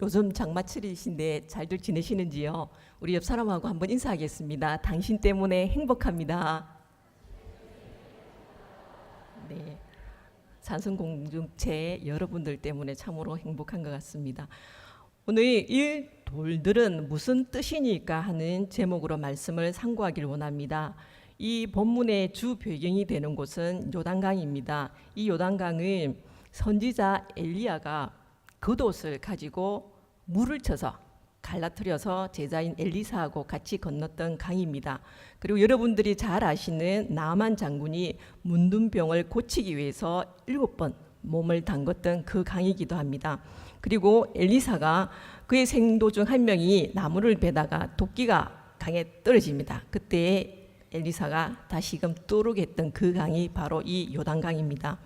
요즘 장마철이신데 잘들 지내시는지요? 우리 옆 사람하고 한번 인사하겠습니다. 당신 때문에 행복합니다. 네, 산성 공동체 여러분들 때문에 참으로 행복한 것 같습니다. 오늘 이 돌들은 무슨 뜻이니까 하는 제목으로 말씀을 상고하길 원합니다. 이 본문의 주 배경이 되는 곳은 요단강입니다. 이 요단강은 선지자 엘리야가 겉옷을 가지고 물을 쳐서 갈라뜨려서 제자인 엘리사하고 같이 건넜던 강입니다. 그리고 여러분들이 잘 아시는 나만 장군이 문둥병을 고치기 위해서 7번 몸을 담궜던 그 강이기도 합니다. 그리고 엘리사가 그의 생도 중 한 명이 나무를 베다가 도끼가 강에 떨어집니다. 그때 엘리사가 다시금 뚜르게 했던 그 강이 바로 이 요단강입니다.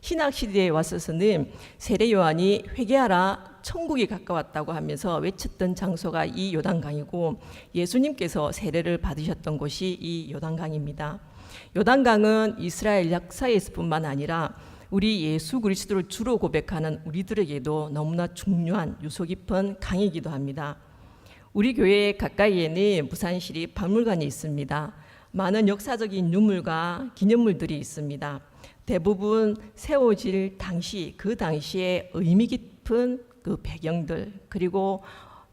신학시대에 왔어서는 세례 요한이 회개하라 천국이 가까웠다고 하면서 외쳤던 장소가 이 요단강이고, 예수님께서 세례를 받으셨던 곳이 이 요단강입니다. 요단강은 이스라엘 역사에서뿐만 아니라 우리 예수 그리스도를 주로 고백하는 우리들에게도 너무나 중요한 유서 깊은 강이기도 합니다. 우리 교회 가까이에는 부산시립 박물관이 있습니다. 많은 역사적인 유물과 기념물들이 있습니다. 대부분 세워질 당시, 그 당시에 의미 깊은 그 배경들, 그리고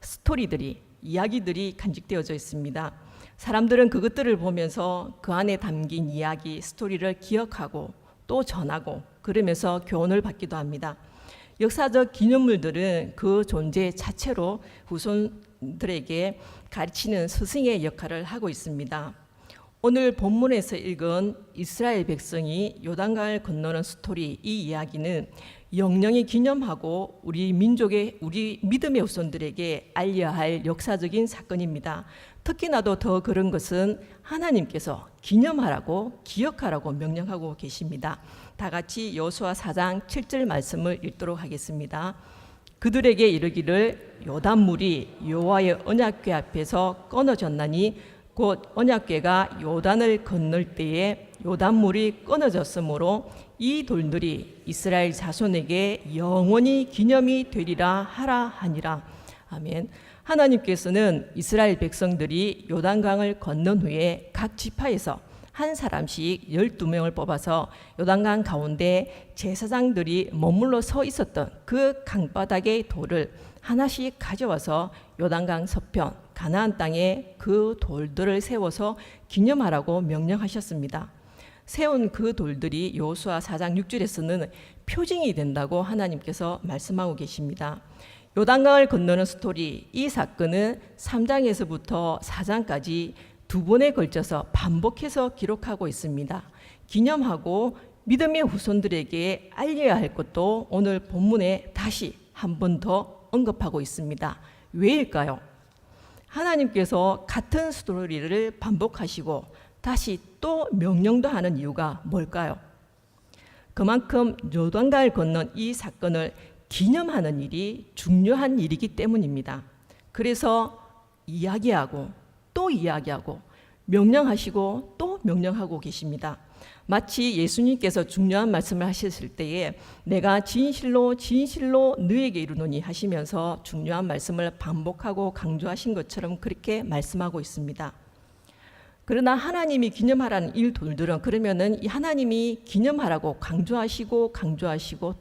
스토리들이, 이야기들이 간직되어져 있습니다. 사람들은 그것들을 보면서 그 안에 담긴 이야기, 스토리를 기억하고 또 전하고 그러면서 교훈을 받기도 합니다. 역사적 기념물들은 그 존재 자체로 후손들에게 가르치는 스승의 역할을 하고 있습니다. 오늘 본문에서 읽은 이스라엘 백성이 요단강을 건너는 스토리, 이 이야기는 영영이 기념하고 우리 민족의, 우리 믿음의 후손들에게 알려야 할 역사적인 사건입니다. 특히나도 더 그런 것은 하나님께서 기념하라고, 기억하라고 명령하고 계십니다. 다 같이 여호수아 4장 7절 말씀을 읽도록 하겠습니다. 그들에게 이르기를 요단물이 여호와의 언약궤 앞에서 끊어졌나니 곧 언약궤가 요단을 건널 때에 요단물이 끊어졌으므로 이 돌들이 이스라엘 자손에게 영원히 기념이 되리라 하라 하니라. 아멘. 하나님께서는 이스라엘 백성들이 요단강을 건넌 후에 각 지파에서 한 사람씩 12명을 뽑아서 요단강 가운데 제사장들이 머물러 서 있었던 그 강바닥의 돌을 하나씩 가져와서 요단강 서편 가나안 땅에 그 돌들을 세워서 기념하라고 명령하셨습니다. 세운 그 돌들이 여호수아 4장 6절에서는 표징이 된다고 하나님께서 말씀하고 계십니다. 요단강을 건너는 스토리, 이 사건은 3장에서부터 4장까지 두 번에 걸쳐서 반복해서 기록하고 있습니다. 기념하고 믿음의 후손들에게 알려야 할 것도 오늘 본문에 다시 한 번 더 언급하고 있습니다. 왜일까요? 하나님께서 같은 스토리를 반복하시고 다시 또 명령도 하는 이유가 뭘까요? 그만큼 요단강을 건넌 이 사건을 기념하는 일이 중요한 일이기 때문입니다. 그래서 이야기하고 또 이야기하고 명령하시고 또 명령하고 계십니다. 마치 예수님께서 중요한 말씀을 하셨을 때에 내가 진실로 진실로 너에게 이르노니 하시면서 중요한 말씀을 반복하고 강조하신 것처럼 그렇게 말씀하고 있습니다. 그러나 하나님이 기념하라는 이 돌들은, 그러면은 이 하나님이 기념하라고 강조하시고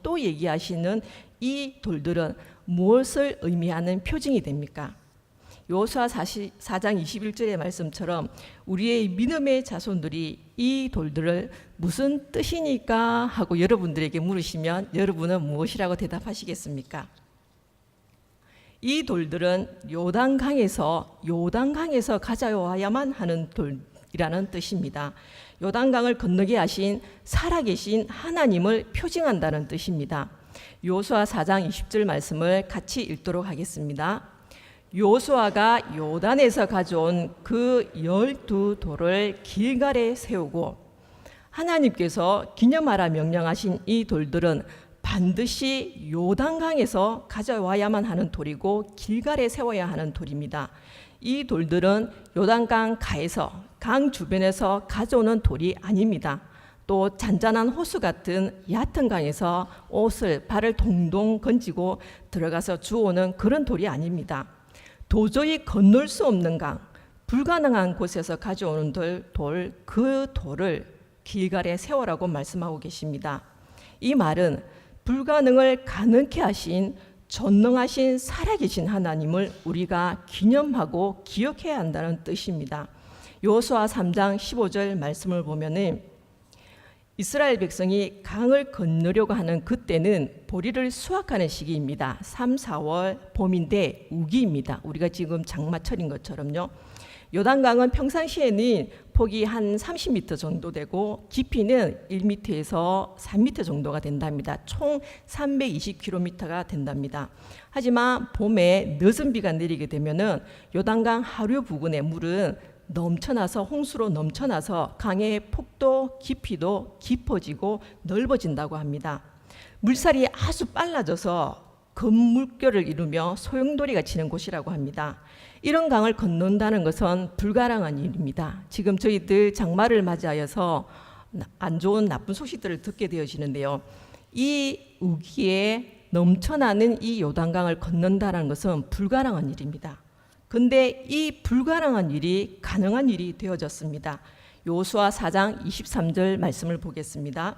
또 얘기하시는 이 돌들은 무엇을 의미하는 표징이 됩니까? 여호수아 4장 21절의 말씀처럼 우리의 믿음의 자손들이 이 돌들을 무슨 뜻이니까 하고 여러분들에게 물으시면 여러분은 무엇이라고 대답하시겠습니까? 이 돌들은 요단강에서 가져와야만 하는 돌이라는 뜻입니다. 요단강을 건너게 하신 살아계신 하나님을 표징한다는 뜻입니다. 여호수아 4장 20절 말씀을 같이 읽도록 하겠습니다. 여호수아가 요단에서 가져온 그 12돌을 길갈에 세우고, 하나님께서 기념하라 명령하신 이 돌들은 반드시 요단강에서 가져와야만 하는 돌이고 길갈에 세워야 하는 돌입니다. 이 돌들은 요단강 가에서, 강 주변에서 가져오는 돌이 아닙니다. 또 잔잔한 호수 같은 얕은 강에서 발을 동동 건지고 들어가서 주워오는 그런 돌이 아닙니다. 도저히 건널 수 없는 강, 불가능한 곳에서 가져오는 그 돌을 길갈에 세워라고 말씀하고 계십니다. 이 말은 불가능을 가능케 하신 전능하신 살아계신 하나님을 우리가 기념하고 기억해야 한다는 뜻입니다. 여호수아 3장 15절 말씀을 보면은 이스라엘 백성이 강을 건너려고 하는 그때는 보리를 수확하는 시기입니다. 3, 4월 봄인데 우기입니다. 우리가 지금 장마철인 것처럼요. 요단강은 평상시에는 폭이 한 30m 정도 되고 깊이는 1m에서 3m 정도가 된답니다. 총 320km가 된답니다. 하지만 봄에 늦은 비가 내리게 되면은 요단강 하류 부근의 물은 넘쳐나서 홍수로 넘쳐나서 강의 폭도 깊이도 깊어지고 넓어진다고 합니다. 물살이 아주 빨라져서 급물결을 이루며 소용돌이가 치는 곳이라고 합니다. 이런 강을 건넌다는 것은 불가능한 일입니다. 지금 저희들 장마를 맞이하여서 안 좋은 나쁜 소식들을 듣게 되어지는데요. 이 우기에 넘쳐나는 이 요단강을 건넌다는 것은 불가능한 일입니다. 근데 이 불가능한 일이 가능한 일이 되어졌습니다. 여호수아 4장 23절 말씀을 보겠습니다.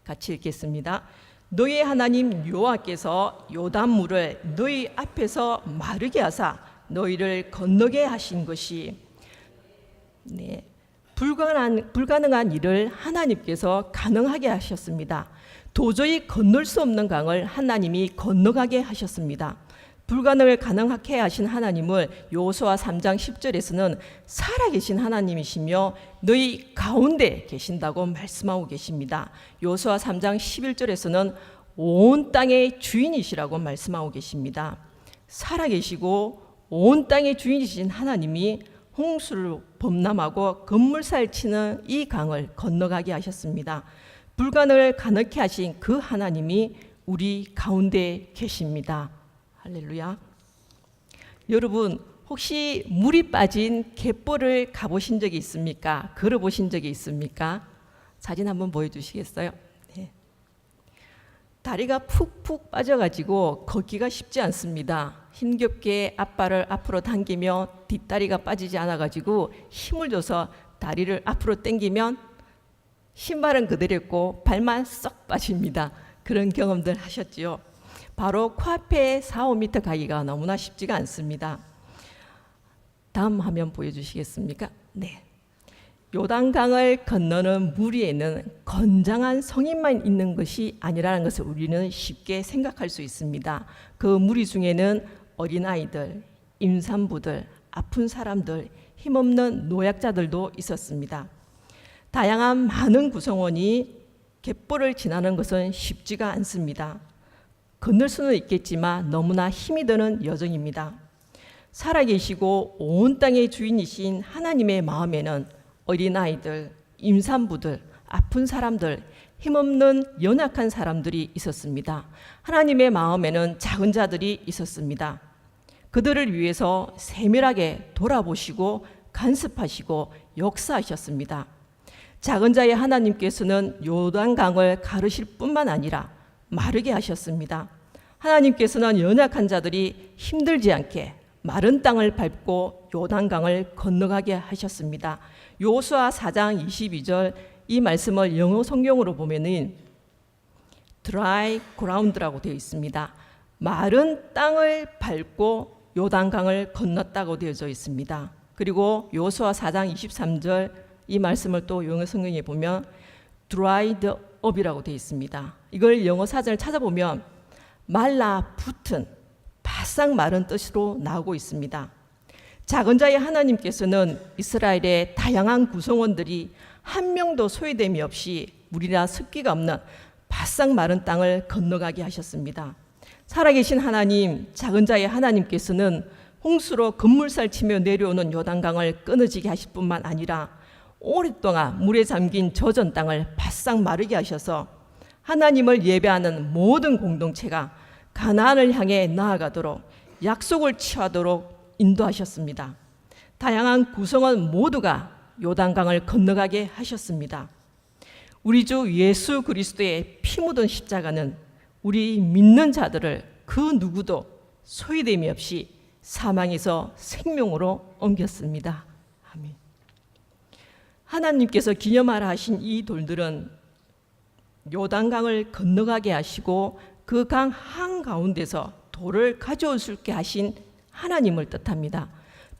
같이 읽겠습니다. 너희 하나님 여호와께서 요단물을 너희 앞에서 마르게 하사 너희를 건너게 하신 것이 불가능한 일을 하나님께서 가능하게 하셨습니다. 도저히 건널 수 없는 강을 하나님이 건너가게 하셨습니다. 불가능을 가능하게 하신 하나님을 여호수아 3장 10절에서는 살아계신 하나님이시며 너희 가운데 계신다고 말씀하고 계십니다. 여호수아 3장 11절에서는 온 땅의 주인이시라고 말씀하고 계십니다. 살아계시고 온 땅의 주인이신 하나님이 홍수를 범람하고 급물살 치는 이 강을 건너가게 하셨습니다. 불가능을 가능케 하신 그 하나님이 우리 가운데 계십니다. 할렐루야. 여러분 혹시 물이 빠진 갯벌을 가보신 적이 있습니까? 걸어보신 적이 있습니까? 사진 한번 보여주시겠어요? 네. 다리가 푹푹 빠져가지고 걷기가 쉽지 않습니다. 힘겹게 앞발을 앞으로 당기며 뒷다리가 빠지지 않아가지고 힘을 줘서 다리를 앞으로 당기면 신발은 그대로 있고 발만 쏙 빠집니다. 그런 경험들 하셨지요? 바로 코앞에 4, 5m 가기가 너무나 쉽지가 않습니다. 다음 화면 보여주시겠습니까? 네. 요단강을 건너는 무리에는 건장한 성인만 있는 것이 아니라는 것을 우리는 쉽게 생각할 수 있습니다. 그 무리 중에는 어린아이들, 임산부들, 아픈 사람들, 힘없는 노약자들도 있었습니다. 다양한 많은 구성원이 갯벌을 지나는 것은 쉽지가 않습니다. 건널 수는 있겠지만 너무나 힘이 드는 여정입니다. 살아계시고 온 땅의 주인이신 하나님의 마음에는 어린아이들, 임산부들, 아픈 사람들, 힘없는 연약한 사람들이 있었습니다. 하나님의 마음에는 작은 자들이 있었습니다. 그들을 위해서 세밀하게 돌아보시고 간섭하시고 역사하셨습니다. 작은 자의 하나님께서는 요단강을 가르실 뿐만 아니라 마르게 하셨습니다. 하나님께서는 연약한 자들이 힘들지 않게 마른 땅을 밟고 요단강을 건너가게 하셨습니다. 여호수아 4장 22절 이 말씀을 영어 성경으로 보면은 dry ground라고 되어 있습니다. 마른 땅을 밟고 요단강을 건넜다고 되어져 있습니다. 그리고 여호수아 4장 23절 이 말씀을 또 영어 성경에 보면 dried up이라고 되어 있습니다. 이걸 영어 사전을 찾아보면 말라붙은 바싹 마른 뜻으로 나오고 있습니다. 작은 자의 하나님께서는 이스라엘의 다양한 구성원들이 한 명도 소외됨이 없이 물이나 습기가 없는 바싹 마른 땅을 건너가게 하셨습니다. 살아계신 하나님, 작은 자의 하나님께서는 홍수로 급물살 치며 내려오는 요단강을 끊어지게 하실 뿐만 아니라 오랫동안 물에 잠긴 젖은 땅을 바싹 마르게 하셔서 하나님을 예배하는 모든 공동체가 가나안을 향해 나아가도록 약속을 취하도록 인도하셨습니다. 다양한 구성원 모두가 요단강을 건너가게 하셨습니다. 우리 주 예수 그리스도의 피 묻은 십자가는 우리 믿는 자들을 그 누구도 소외됨이 없이 사망에서 생명으로 옮겼습니다. 아멘. 하나님께서 기념하라 하신 이 돌들은 요단강을 건너가게 하시고 그 강 한가운데서 돌을 가져올 수 있게 하신 하나님을 뜻합니다.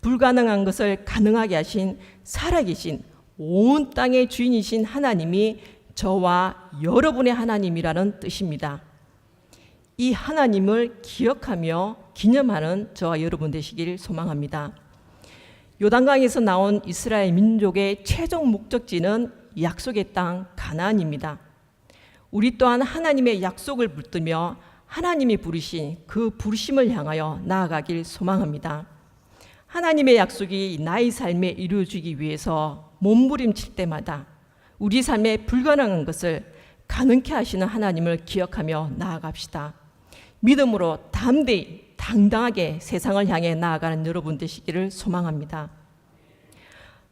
불가능한 것을 가능하게 하신 살아계신 온 땅의 주인이신 하나님이 저와 여러분의 하나님이라는 뜻입니다. 이 하나님을 기억하며 기념하는 저와 여러분 되시길 소망합니다. 요단강에서 나온 이스라엘 민족의 최종 목적지는 약속의 땅 가나안입니다. 우리 또한 하나님의 약속을 붙들며 하나님이 부르신 그 부르심을 향하여 나아가길 소망합니다. 하나님의 약속이 나의 삶에 이루어지기 위해서 몸부림칠 때마다 우리 삶에 불가능한 것을 가능케 하시는 하나님을 기억하며 나아갑시다. 믿음으로 담대히 당당하게 세상을 향해 나아가는 여러분 되시기를 소망합니다.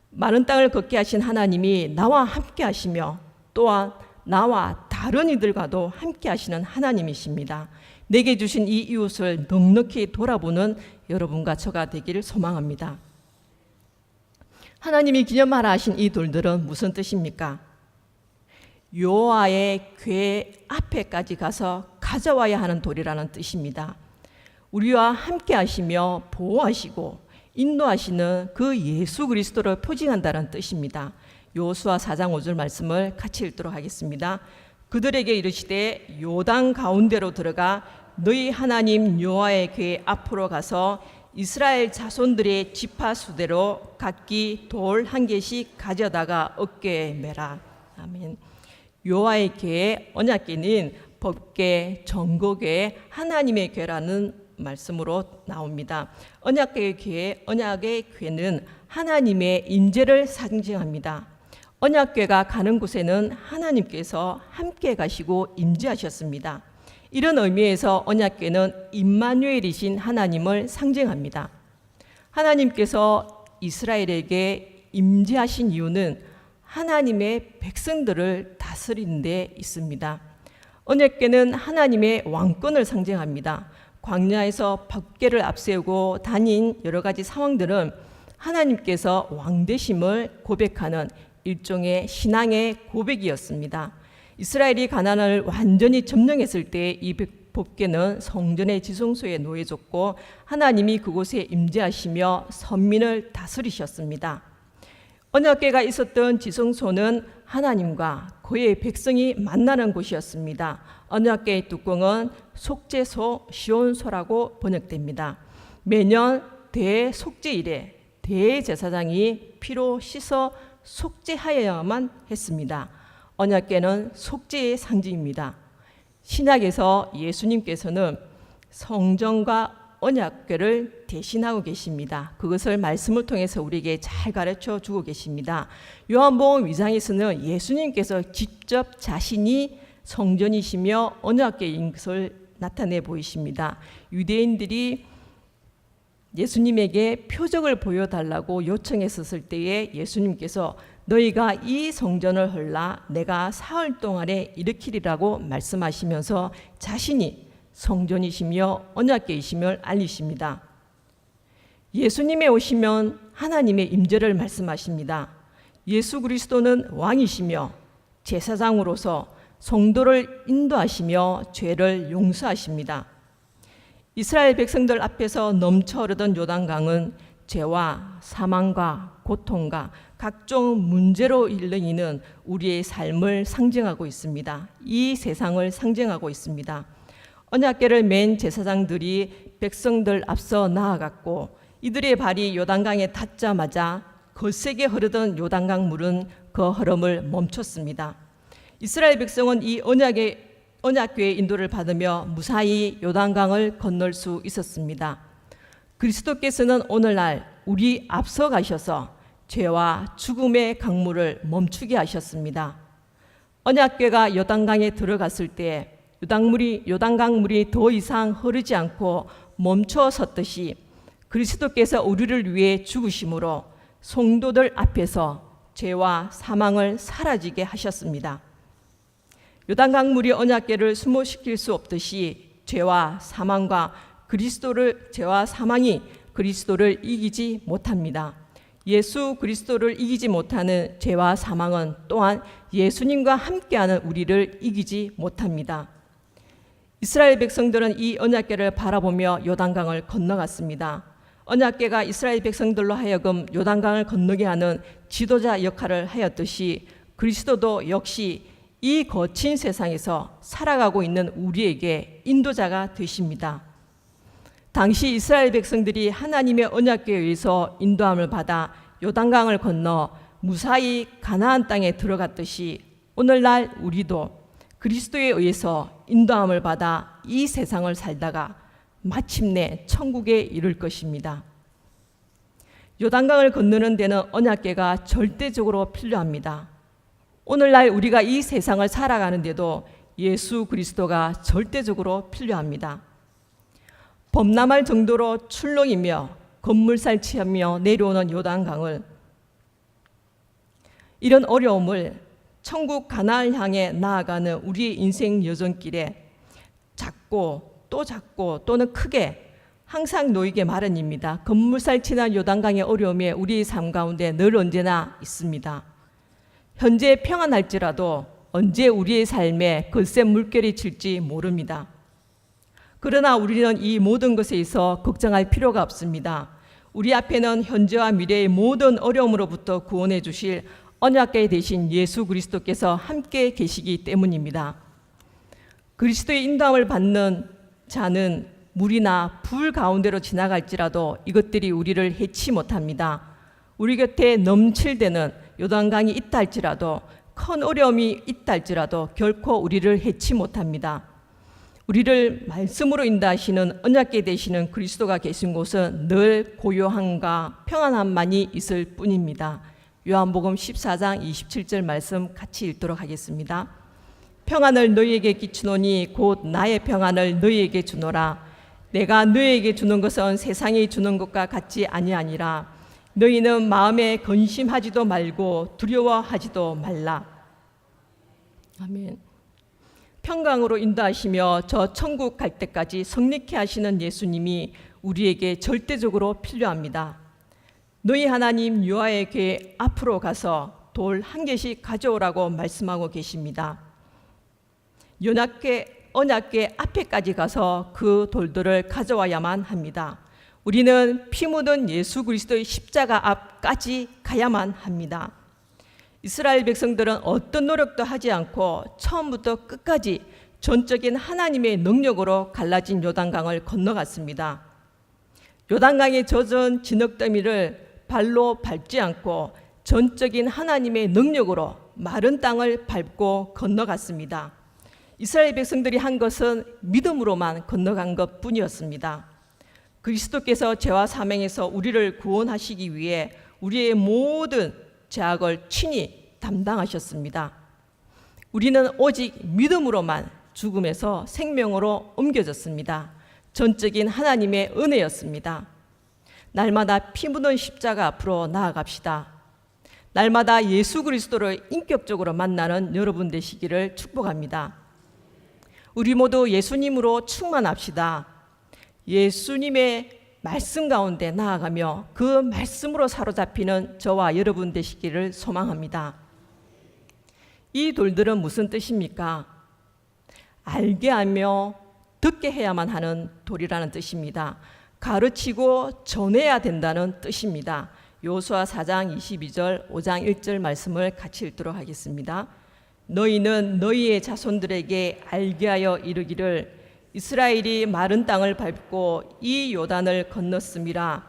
마른 땅을 걷게 하신 하나님이 나와 함께 하시며 또한 나와 다른 이들과도 함께 하시는 하나님이십니다. 내게 주신 이 이웃을 넉넉히 돌아보는 여러분과 저가 되기를 소망합니다. 하나님이 기념하라 하신 이 돌들은 무슨 뜻입니까? 여호와의 궤 앞에까지 가서 가져와야 하는 돌이라는 뜻입니다. 우리와 함께 하시며 보호하시고 인도하시는 그 예수 그리스도를 표징한다는 뜻입니다. 여호수아 4장 5절 말씀을 같이 읽도록 하겠습니다. 그들에게 이르시되 요단 가운데로 들어가 너희 하나님 여호와의 궤 앞으로 가서 이스라엘 자손들의 지파 수대로 각기 돌 한 개씩 가져다가 어깨에 매라. 아멘. 여호와의 궤, 언약궤는 법궤, 정거궤, 하나님의 궤라는 말씀으로 나옵니다. 언약궤의 궤, 언약의 궤는 하나님의 임재를 상징합니다. 언약궤가 가는 곳에는 하나님께서 함께 가시고 임재하셨습니다. 이런 의미에서 언약궤는 임마누엘이신 하나님을 상징합니다. 하나님께서 이스라엘에게 임재하신 이유는 하나님의 백성들을 다스리는 데 있습니다. 언약궤는 하나님의 왕권을 상징합니다. 광야에서 법궤를 앞세우고 다닌 여러 가지 상황들은 하나님께서 왕되심을 고백하는 일종의 신앙의 고백이었습니다. 이스라엘이 가나안을 완전히 점령했을 때 이 법궤는 성전의 지성소에 놓여졌고 하나님이 그곳에 임재하시며 선민을 다스리셨습니다. 언약궤가 있었던 지성소는 하나님과 그의 백성이 만나는 곳이었습니다. 언약궤의 뚜껑은 속죄소, 시온소라고 번역됩니다. 매년 대속죄일에 대제사장이 피로 씻어 속죄하여야만 했습니다. 언약궤는 속죄의 상징입니다. 신약에서 예수님께서는 성전과 언약궤를 대신하고 계십니다. 그것을 말씀을 통해서 우리에게 잘 가르쳐 주고 계십니다. 요한복음 2장에서는 예수님께서 직접 자신이 성전이시며 언약궤인 것을 나타내 보이십니다. 유대인들이 예수님에게 표적을 보여달라고 요청했었을 때에 예수님께서 너희가 이 성전을 헐라 내가 사흘 동안에 일으키리라고 말씀하시면서 자신이 성전이시며 언약궤이심을 알리십니다. 예수님의 오시면 하나님의 임재를 말씀하십니다. 예수 그리스도는 왕이시며 제사장으로서 성도를 인도하시며 죄를 용서하십니다. 이스라엘 백성들 앞에서 넘쳐 흐르던 요단강은 죄와 사망과 고통과 각종 문제로 일렁이는 우리의 삶을 상징하고 있습니다. 이 세상을 상징하고 있습니다. 언약궤를 맨 제사장들이 백성들 앞서 나아갔고 이들의 발이 요단강에 닿자마자 거세게 흐르던 요단강 물은 그 흐름을 멈췄습니다. 이스라엘 백성은 이 언약궤의 인도를 받으며 무사히 요단강을 건널 수 있었습니다. 그리스도께서는 오늘날 우리 앞서 가셔서 죄와 죽음의 강물을 멈추게 하셨습니다. 언약궤가 요단강에 들어갔을 때 요단강 물이 더 이상 흐르지 않고 멈춰 섰듯이 그리스도께서 우리를 위해 죽으심으로 성도들 앞에서 죄와 사망을 사라지게 하셨습니다. 요단강 물이 언약궤를 수모시킬 수 없듯이 죄와 사망이 그리스도를 이기지 못합니다. 예수 그리스도를 이기지 못하는 죄와 사망은 또한 예수님과 함께하는 우리를 이기지 못합니다. 이스라엘 백성들은 이 언약궤를 바라보며 요단강을 건너갔습니다. 언약궤가 이스라엘 백성들로 하여금 요단강을 건너게 하는 지도자 역할을 하였듯이 그리스도도 역시 이 거친 세상에서 살아가고 있는 우리에게 인도자가 되십니다. 당시 이스라엘 백성들이 하나님의 언약궤에 의해서 인도함을 받아 요단강을 건너 무사히 가나안 땅에 들어갔듯이 오늘날 우리도 그리스도에 의해서 인도함을 받아 이 세상을 살다가 마침내 천국에 이를 것입니다. 요단강을 건너는 데는 언약궤가 절대적으로 필요합니다. 오늘날 우리가 이 세상을 살아가는데도 예수 그리스도가 절대적으로 필요합니다. 범람할 정도로 출렁이며 건물살치하며 내려오는 요단강을, 이런 어려움을 천국 가나안을 향해 나아가는 우리의 인생 여정길에 작고 또는 크게 항상 놓이게 마련입니다. 건물살치나 요단강의 어려움에 우리의 삶 가운데 늘 언제나 있습니다. 현재 평안할지라도 언제 우리의 삶에 거센 물결이 칠지 모릅니다. 그러나 우리는 이 모든 것에 있어 걱정할 필요가 없습니다. 우리 앞에는 현재와 미래의 모든 어려움으로부터 구원해 주실 언약궤 대신 예수 그리스도께서 함께 계시기 때문입니다. 그리스도의 인도함을 받는 자는 물이나 불 가운데로 지나갈지라도 이것들이 우리를 해치 못합니다. 우리 곁에 넘칠대는 요단강이 있다 할지라도, 큰 어려움이 있다 할지라도 결코 우리를 해치 못합니다. 우리를 말씀으로 인도하시는 언약궤 되시는 그리스도가 계신 곳은 늘 고요함과 평안함만이 있을 뿐입니다. 요한복음 14장 27절 말씀 같이 읽도록 하겠습니다. 평안을 너희에게 끼치노니 곧 나의 평안을 너희에게 주노라. 내가 너희에게 주는 것은 세상이 주는 것과 같이 아니하니라. 너희는 마음에 근심하지도 말고 두려워하지도 말라. 아멘. 평강으로 인도하시며 저 천국 갈 때까지 성립케 하시는 예수님이 우리에게 절대적으로 필요합니다. 너희 하나님 여호와의 궤 앞으로 가서 돌 한 개씩 가져오라고 말씀하고 계십니다. 언약궤 앞에까지 가서 그 돌들을 가져와야만 합니다. 우리는 피 묻은 예수 그리스도의 십자가 앞까지 가야만 합니다. 이스라엘 백성들은 어떤 노력도 하지 않고 처음부터 끝까지 전적인 하나님의 능력으로 갈라진 요단강을 건너갔습니다. 요단강에 젖은 진흙더미를 발로 밟지 않고 전적인 하나님의 능력으로 마른 땅을 밟고 건너갔습니다. 이스라엘 백성들이 한 것은 믿음으로만 건너간 것뿐이었습니다. 그리스도께서 죄와 사망에서 우리를 구원하시기 위해 우리의 모든 죄악을 친히 담당하셨습니다. 우리는 오직 믿음으로만 죽음에서 생명으로 옮겨졌습니다. 전적인 하나님의 은혜였습니다. 날마다 피 묻은 십자가 앞으로 나아갑시다. 날마다 예수 그리스도를 인격적으로 만나는 여러분 되시기를 축복합니다. 우리 모두 예수님으로 충만합시다. 예수님의 말씀 가운데 나아가며 그 말씀으로 사로잡히는 저와 여러분 되시기를 소망합니다. 이 돌들은 무슨 뜻입니까? 알게 하며 듣게 해야만 하는 돌이라는 뜻입니다. 가르치고 전해야 된다는 뜻입니다. 여호수아 4장 22절 5장 1절 말씀을 같이 읽도록 하겠습니다. 너희는 너희의 자손들에게 알게 하여 이르기를 이스라엘이 마른 땅을 밟고 이 요단을 건넜음이라.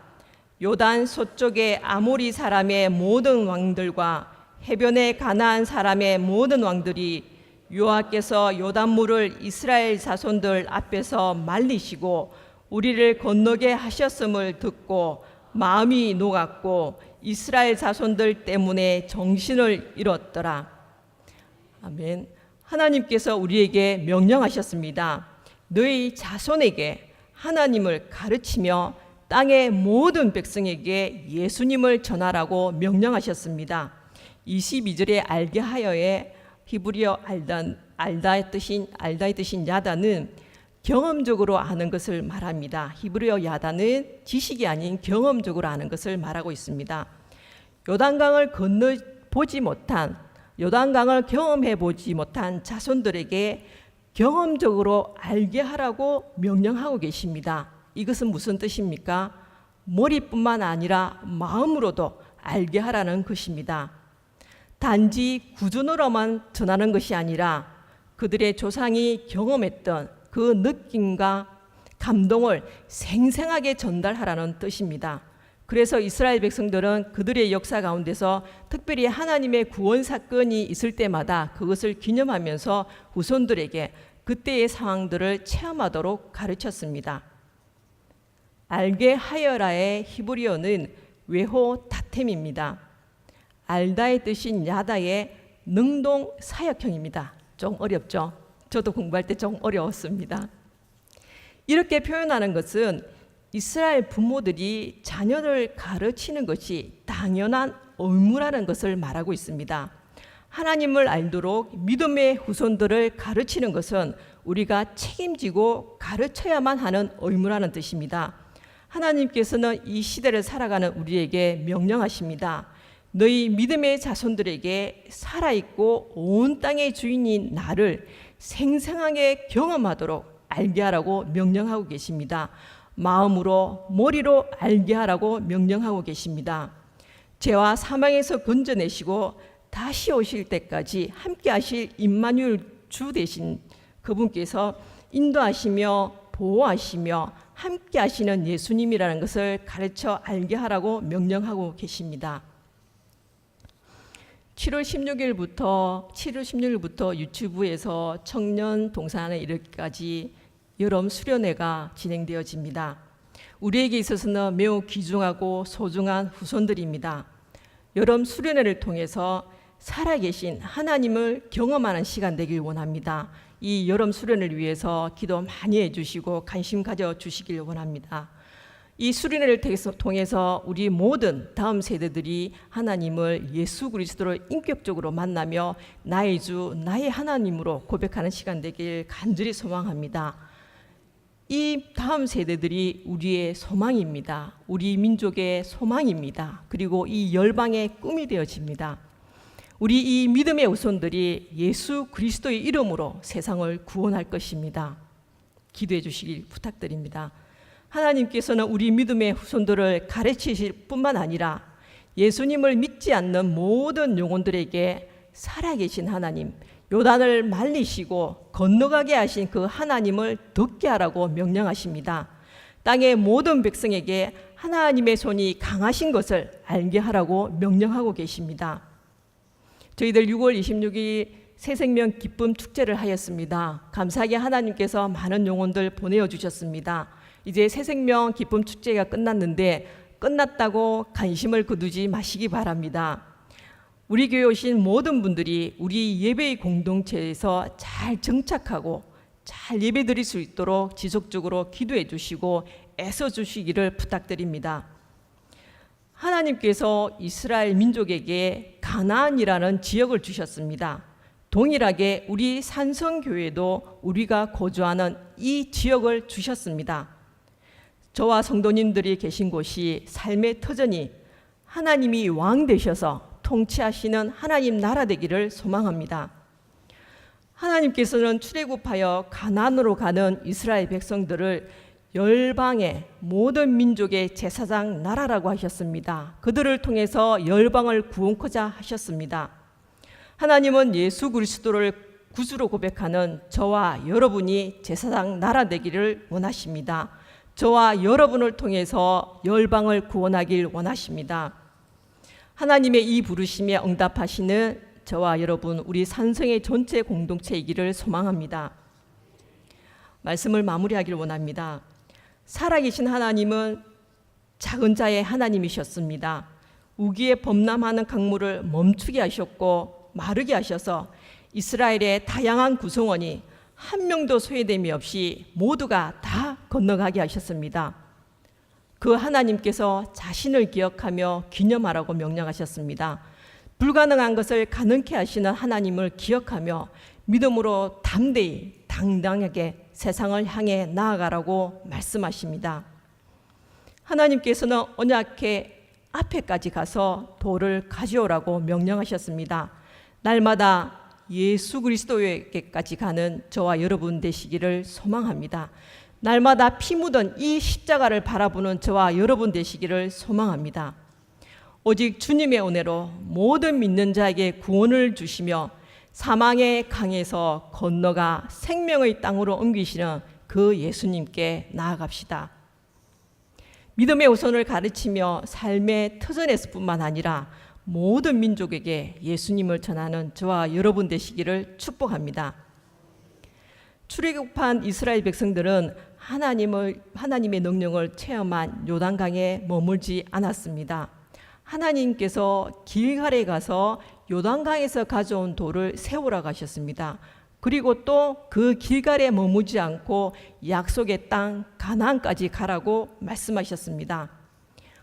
요단 서쪽의 아모리 사람의 모든 왕들과 해변의 가나안 사람의 모든 왕들이 여호와께서 요단물을 이스라엘 자손들 앞에서 말리시고 우리를 건너게 하셨음을 듣고 마음이 녹았고 이스라엘 자손들 때문에 정신을 잃었더라. 아멘. 하나님께서 우리에게 명령하셨습니다. 너희 자손에게 하나님을 가르치며 땅의 모든 백성에게 예수님을 전하라고 명령하셨습니다. 22절에 알게 하여의 히브리어 알다의 뜻인 야다는 경험적으로 아는 것을 말합니다. 히브리어 야다는 지식이 아닌 경험적으로 아는 것을 말하고 있습니다. 요단강을 건너보지 못한, 요단강을 경험해 보지 못한 자손들에게 경험적으로 알게 하라고 명령하고 계십니다. 이것은 무슨 뜻입니까? 머리뿐만 아니라 마음으로도 알게 하라는 것입니다. 단지 구준으로만 전하는 것이 아니라 그들의 조상이 경험했던 그 느낌과 감동을 생생하게 전달하라는 뜻입니다. 그래서 이스라엘 백성들은 그들의 역사 가운데서 특별히 하나님의 구원 사건이 있을 때마다 그것을 기념하면서 후손들에게 그때의 상황들을 체험하도록 가르쳤습니다. 알게 하여라의 히브리어는 외호 다템입니다. 알다의 뜻인 야다의 능동 사역형입니다. 좀 어렵죠? 저도 공부할 때 좀 어려웠습니다. 이렇게 표현하는 것은 이스라엘 부모들이 자녀를 가르치는 것이 당연한 의무라는 것을 말하고 있습니다. 하나님을 알도록 믿음의 후손들을 가르치는 것은 우리가 책임지고 가르쳐야만 하는 의무라는 뜻입니다. 하나님께서는 이 시대를 살아가는 우리에게 명령하십니다. 너희 믿음의 자손들에게 살아있고 온 땅의 주인인 나를 생생하게 경험하도록 알게 하라고 명령하고 계십니다. 마음으로, 머리로 알게 하라고 명령하고 계십니다. 죄와 사망에서 건져내시고 다시 오실 때까지 함께 하실 임마누엘 주 되신 그분께서 인도하시며 보호하시며 함께 하시는 예수님이라는 것을 가르쳐 알게 하라고 명령하고 계십니다. 7월 16일부터 유튜브에서 청년 동산에 이르기까지 여름 수련회가 진행되어집니다. 우리에게 있어서는 매우 귀중하고 소중한 후손들입니다. 여름 수련회를 통해서 살아계신 하나님을 경험하는 시간 되길 원합니다. 이 여름 수련을 위해서 기도 많이 해주시고 관심 가져주시길 원합니다. 이 수련회를 통해서 우리 모든 다음 세대들이 하나님을 예수 그리스도를 인격적으로 만나며 나의 주, 나의 하나님으로 고백하는 시간 되길 간절히 소망합니다. 이 다음 세대들이 우리의 소망입니다. 우리 민족의 소망입니다. 그리고 이 열방의 꿈이 되어집니다. 우리 이 믿음의 후손들이 예수 그리스도의 이름으로 세상을 구원할 것입니다. 기도해 주시길 부탁드립니다. 하나님께서는 우리 믿음의 후손들을 가르치실 뿐만 아니라 예수님을 믿지 않는 모든 영혼들에게 살아계신 하나님, 요단을 말리시고 건너가게 하신 그 하나님을 듣게 하라고 명령하십니다. 땅의 모든 백성에게 하나님의 손이 강하신 것을 알게 하라고 명령하고 계십니다. 저희들 6월 26일 새생명 기쁨 축제를 하였습니다. 감사하게 하나님께서 많은 영혼들 보내어 주셨습니다. 이제 새생명 기쁨 축제가 끝났는데 끝났다고 관심을 거두지 마시기 바랍니다. 우리 교회 오신 모든 분들이 우리 예배의 공동체에서 잘 정착하고 잘 예배 드릴 수 있도록 지속적으로 기도해 주시고 애써 주시기를 부탁드립니다. 하나님께서 이스라엘 민족에게 가나안이라는 지역을 주셨습니다. 동일하게 우리 산성교회도 우리가 거주하는 이 지역을 주셨습니다. 저와 성도님들이 계신 곳이 삶의 터전이 하나님이 왕 되셔서 통치하시는 하나님 나라 되기를 소망합니다. 하나님께서는 출애굽하여 가나안으로 가는 이스라엘 백성들을 열방의 모든 민족의 제사장 나라라고 하셨습니다. 그들을 통해서 열방을 구원코자 하셨습니다. 하나님은 예수 그리스도를 구주로 고백하는 저와 여러분이 제사장 나라 되기를 원하십니다. 저와 여러분을 통해서 열방을 구원하길 원하십니다. 하나님의 이 부르심에 응답하시는 저와 여러분, 우리 산성의 전체 공동체이기를 소망합니다. 말씀을 마무리하기를 원합니다. 살아계신 하나님은 작은 자의 하나님이셨습니다. 우기에 범람하는 강물을 멈추게 하셨고 마르게 하셔서 이스라엘의 다양한 구성원이 한 명도 소외됨이 없이 모두가 다 건너가게 하셨습니다. 그 하나님께서 자신을 기억하며 기념하라고 명령하셨습니다. 불가능한 것을 가능케 하시는 하나님을 기억하며 믿음으로 담대히 당당하게 세상을 향해 나아가라고 말씀하십니다. 하나님께서는 언약궤 앞에까지 가서 돌을 가져오라고 명령하셨습니다. 날마다 예수 그리스도에게까지 가는 저와 여러분 되시기를 소망합니다. 날마다 피 묻은 이 십자가를 바라보는 저와 여러분 되시기를 소망합니다. 오직 주님의 은혜로 모든 믿는 자에게 구원을 주시며 사망의 강에서 건너가 생명의 땅으로 옮기시는 그 예수님께 나아갑시다. 믿음의 우선을 가르치며 삶의 터전에서 뿐만 아니라 모든 민족에게 예수님을 전하는 저와 여러분 되시기를 축복합니다. 출애굽한 이스라엘 백성들은 하나님의 능력을 체험한 요단강에 머물지 않았습니다. 하나님께서 길갈에 가서 요단강에서 가져온 돌을 세우라고 하셨습니다. 그리고 또 그 길갈에 머무지 않고 약속의 땅 가나안까지 가라고 말씀하셨습니다.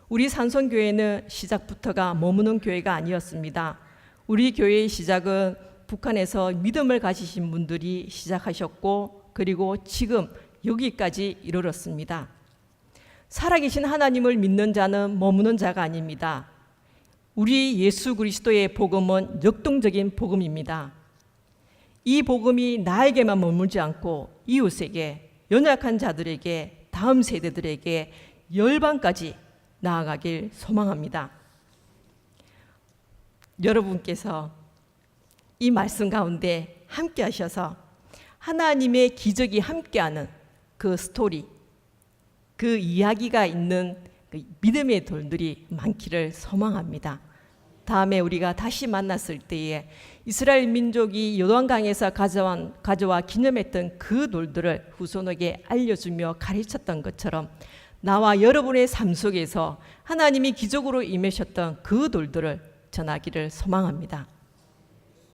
우리 산성교회는 시작부터가 머무는 교회가 아니었습니다. 우리 교회의 시작은 북한에서 믿음을 가지신 분들이 시작하셨고 그리고 지금 여기까지 이르렀습니다. 살아계신 하나님을 믿는 자는 머무는 자가 아닙니다. 우리 예수 그리스도의 복음은 역동적인 복음입니다. 이 복음이 나에게만 머물지 않고 이웃에게, 연약한 자들에게, 다음 세대들에게, 열방까지 나아가길 소망합니다. 여러분께서 이 말씀 가운데 함께 하셔서 하나님의 기적이 함께하는 그 스토리, 그 이야기가 있는 그 믿음의 돌들이 많기를 소망합니다. 다음에 우리가 다시 만났을 때에 이스라엘 민족이 요단강에서 가져와 기념했던 그 돌들을 후손에게 알려주며 가르쳤던 것처럼 나와 여러분의 삶 속에서 하나님이 기적으로 임하셨던 그 돌들을 전하기를 소망합니다.